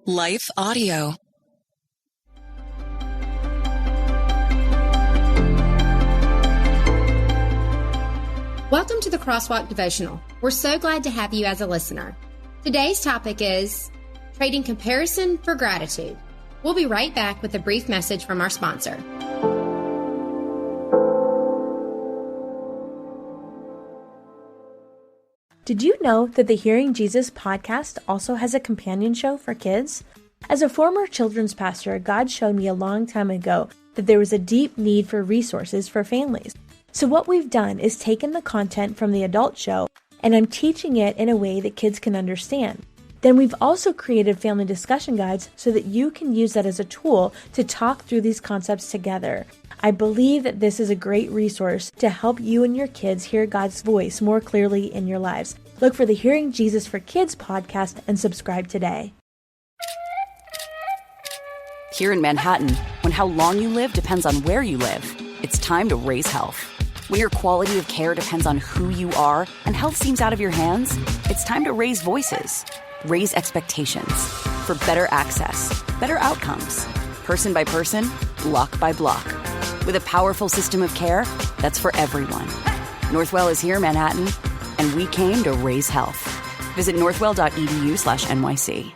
Life Audio. Welcome to the Crosswalk Devotional. We're so glad to have you as a listener. Today's topic is trading comparison for gratitude. We'll be right back with a brief message from our sponsor. Did you know that the Hearing Jesus podcast also has a companion show for kids? As a former children's pastor, God showed me a long time ago that there was a deep need for resources for families. So what we've done is taken the content from the adult show and I'm teaching it in a way that kids can understand. Then we've also created family discussion guides so that you can use that as a tool to talk through these concepts together. I believe that this is a great resource to help you and your kids hear God's voice more clearly in your lives. Look for the Hearing Jesus for Kids podcast and subscribe today. Here in Manhattan, when how long you live depends on where you live, it's time to raise health. When your quality of care depends on who you are and health seems out of your hands, it's time to raise voices, raise expectations for better access, better outcomes, person by person, block by block. With a powerful system of care that's for everyone. Northwell is here in Manhattan, and we came to raise health. Visit northwell.edu/NYC.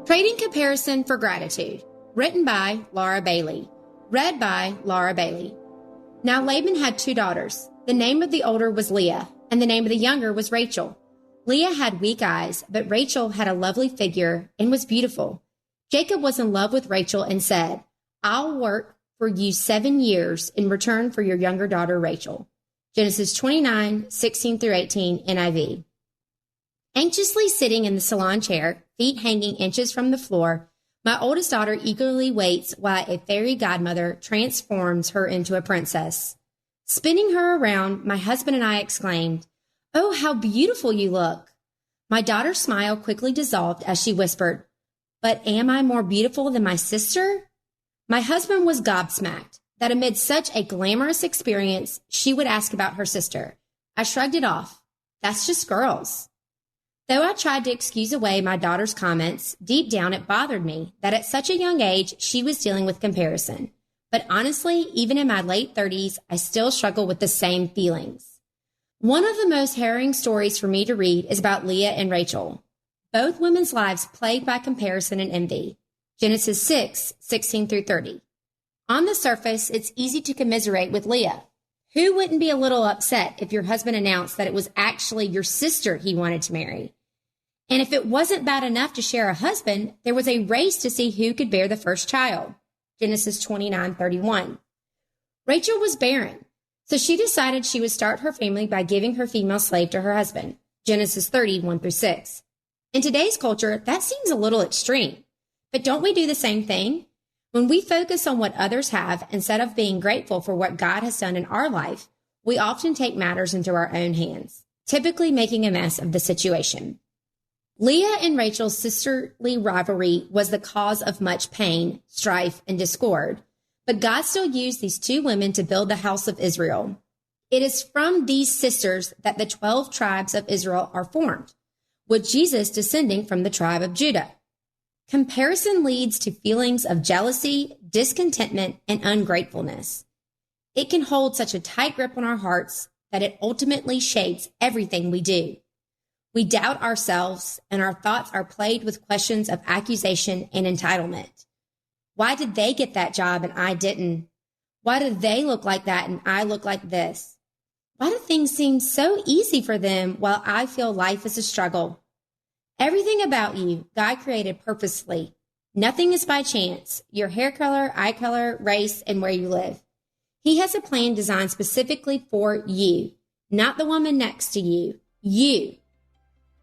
Trading Comparison for Gratitude, written by Laura Bailey, read by Laura Bailey. Now Laban had 2 daughters. The name of the older was Leah, and the name of the younger was Rachel. Leah had weak eyes, but Rachel had a lovely figure and was beautiful. Jacob was in love with Rachel and said, "I'll work for you 7 years in return for your younger daughter, Rachel." Genesis 29:16-18 NIV. Anxiously sitting in the salon chair, feet hanging inches from the floor, my oldest daughter eagerly waits while a fairy godmother transforms her into a princess. Spinning her around, my husband and I exclaimed, "Oh, how beautiful you look." My daughter's smile quickly dissolved as she whispered, "But am I more beautiful than my sister?" My husband was gobsmacked that amid such a glamorous experience, she would ask about her sister. I shrugged it off. That's just girls. Though I tried to excuse away my daughter's comments, deep down it bothered me that at such a young age, she was dealing with comparison. But honestly, even in my late 30s, I still struggle with the same feelings. One of the most harrowing stories for me to read is about Leah and Rachel, both women's lives plagued by comparison and envy. Genesis 6:16-30. On the surface, it's easy to commiserate with Leah. Who wouldn't be a little upset if your husband announced that it was actually your sister he wanted to marry? And if it wasn't bad enough to share a husband, there was a race to see who could bear the first child. Genesis 29:31. Rachel was barren. So she decided she would start her family by giving her female slave to her husband. Genesis 30:1-6. In today's culture, that seems a little extreme. But don't we do the same thing? When we focus on what others have instead of being grateful for what God has done in our life, we often take matters into our own hands, typically making a mess of the situation. Leah and Rachel's sisterly rivalry was the cause of much pain, strife, and discord. But God still used these 2 women to build the house of Israel. It is from these sisters that the 12 tribes of Israel are formed, with Jesus descending from the tribe of Judah. Comparison leads to feelings of jealousy, discontentment, and ungratefulness. It can hold such a tight grip on our hearts that it ultimately shapes everything we do. We doubt ourselves, and our thoughts are plagued with questions of accusation and entitlement. Why did they get that job and I didn't? Why do they look like that and I look like this? Why do things seem so easy for them while I feel life is a struggle? Everything about you, God created purposely. Nothing is by chance. Your hair color, eye color, race, and where you live. He has a plan designed specifically for you, not the woman next to you. You.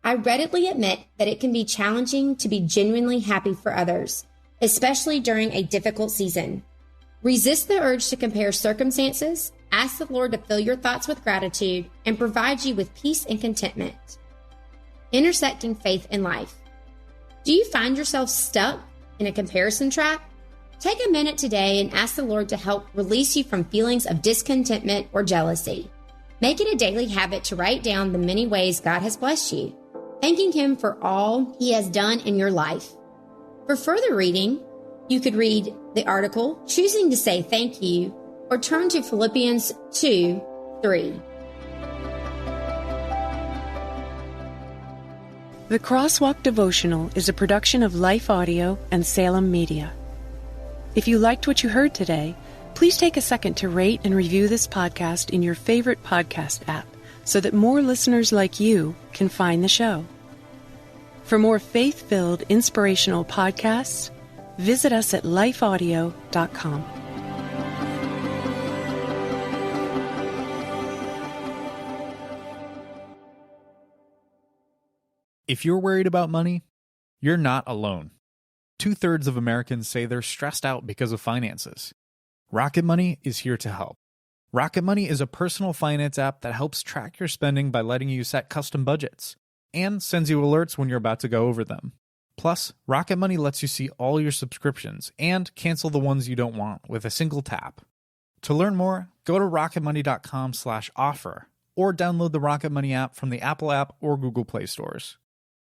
I readily admit that it can be challenging to be genuinely happy for others, especially during a difficult season. Resist the urge to compare circumstances, ask the Lord to fill your thoughts with gratitude, and provide you with peace and contentment. Intersecting faith and life. Do you find yourself stuck in a comparison trap? Take a minute today and ask the Lord to help release you from feelings of discontentment or jealousy. Make it a daily habit to write down the many ways God has blessed you, thanking Him for all He has done in your life. For further reading, you could read the article, Choosing to Say Thank You, or turn to Philippians 2:3. The Crosswalk Devotional is a production of Life Audio and Salem Media. If you liked what you heard today, please take a second to rate and review this podcast in your favorite podcast app so that more listeners like you can find the show. For more faith-filled, inspirational podcasts, visit us at lifeaudio.com. If you're worried about money, you're not alone. 2/3 of Americans say they're stressed out because of finances. Rocket Money is here to help. Rocket Money is a personal finance app that helps track your spending by letting you set custom budgets and sends you alerts when you're about to go over them. Plus, Rocket Money lets you see all your subscriptions and cancel the ones you don't want with a single tap. To learn more, go to rocketmoney.com/offer or download the Rocket Money app from the Apple app or Google Play stores.